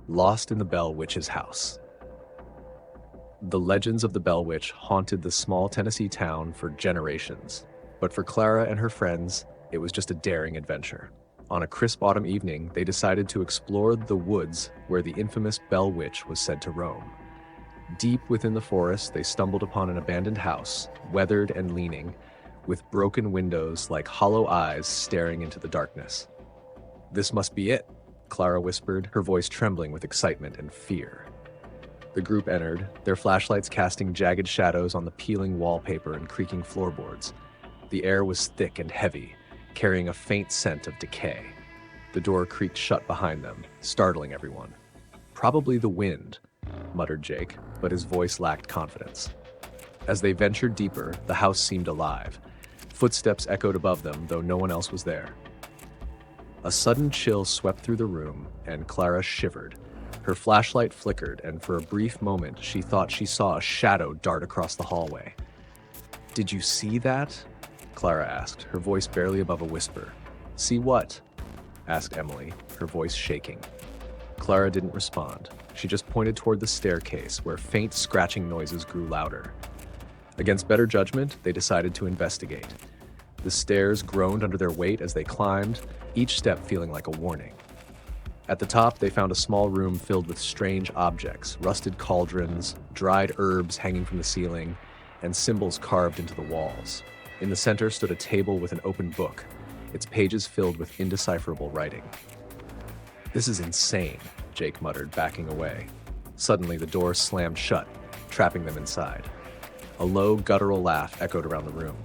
Lost in the Bell Witch's House. The legends of the Bell Witch haunted the small Tennessee town for generations, but for Clara and her friends, it was just a daring adventure. On a crisp autumn evening, they decided to explore the woods where the infamous Bell Witch was said to roam. Deep within the forest, they stumbled upon an abandoned house, weathered and leaning, with broken windows like hollow eyes staring into the darkness. "This must be it," Clara whispered, her voice trembling with excitement and fear. The group entered, their flashlights casting jagged shadows on the peeling wallpaper and creaking floorboards. The air was thick and heavy, carrying a faint scent of decay. The door creaked shut behind them, startling everyone. "Probably the wind," muttered Jake, but his voice lacked confidence. As they ventured deeper, the house seemed alive. Footsteps echoed above them, though no one else was there. A sudden chill swept through the room, and Clara shivered. Her flashlight flickered, and for a brief moment, she thought she saw a shadow dart across the hallway. "Did you see that?" Clara asked, her voice barely above a whisper. "See what?" asked Emily, her voice shaking. Clara didn't respond. She just pointed toward the staircase, where faint scratching noises grew louder. Against better judgment, they decided to investigate. The stairs groaned under their weight as they climbed, each step feeling like a warning. At the top, they found a small room filled with strange objects, rusted cauldrons, dried herbs hanging from the ceiling, and symbols carved into the walls. In the center stood a table with an open book, its pages filled with indecipherable writing. "This is insane," Jake muttered, backing away. Suddenly, the door slammed shut, trapping them inside. A low, guttural laugh echoed around the room.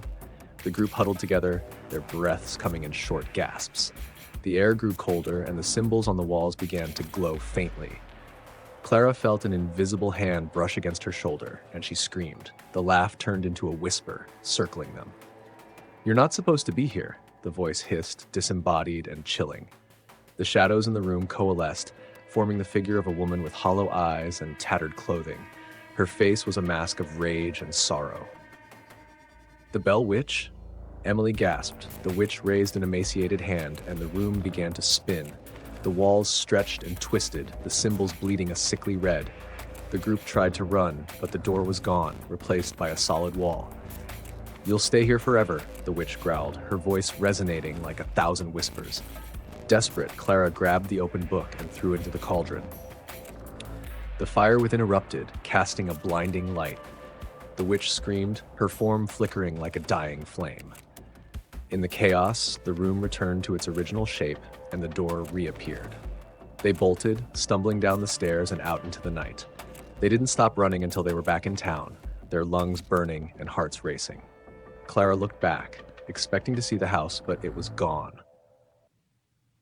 The group huddled together, their breaths coming in short gasps. The air grew colder, and the symbols on the walls began to glow faintly. Clara felt an invisible hand brush against her shoulder, and she screamed. The laugh turned into a whisper, circling them. "You're not supposed to be here," the voice hissed, disembodied and chilling. The shadows in the room coalesced, forming the figure of a woman with hollow eyes and tattered clothing. Her face was a mask of rage and sorrow. "The Bell Witch?" Emily gasped. The witch raised an emaciated hand, and the room began to spin. The walls stretched and twisted, the symbols bleeding a sickly red. The group tried to run, but the door was gone, replaced by a solid wall. "You'll stay here forever," the witch growled, her voice resonating like 1,000 whispers. Desperate, Clara grabbed the open book and threw it into the cauldron. The fire within erupted, casting a blinding light. The witch screamed, her form flickering like a dying flame. In the chaos, the room returned to its original shape, and the door reappeared. They bolted, stumbling down the stairs and out into the night. They didn't stop running until they were back in town, their lungs burning and hearts racing. Clara looked back, expecting to see the house, but it was gone.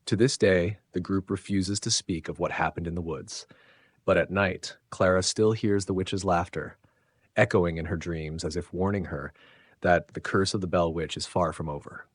To this day, the group refuses to speak of what happened in the woods. But at night, Clara still hears the witch's laughter, echoing in her dreams as if warning her that the curse of the Bell Witch is far from over.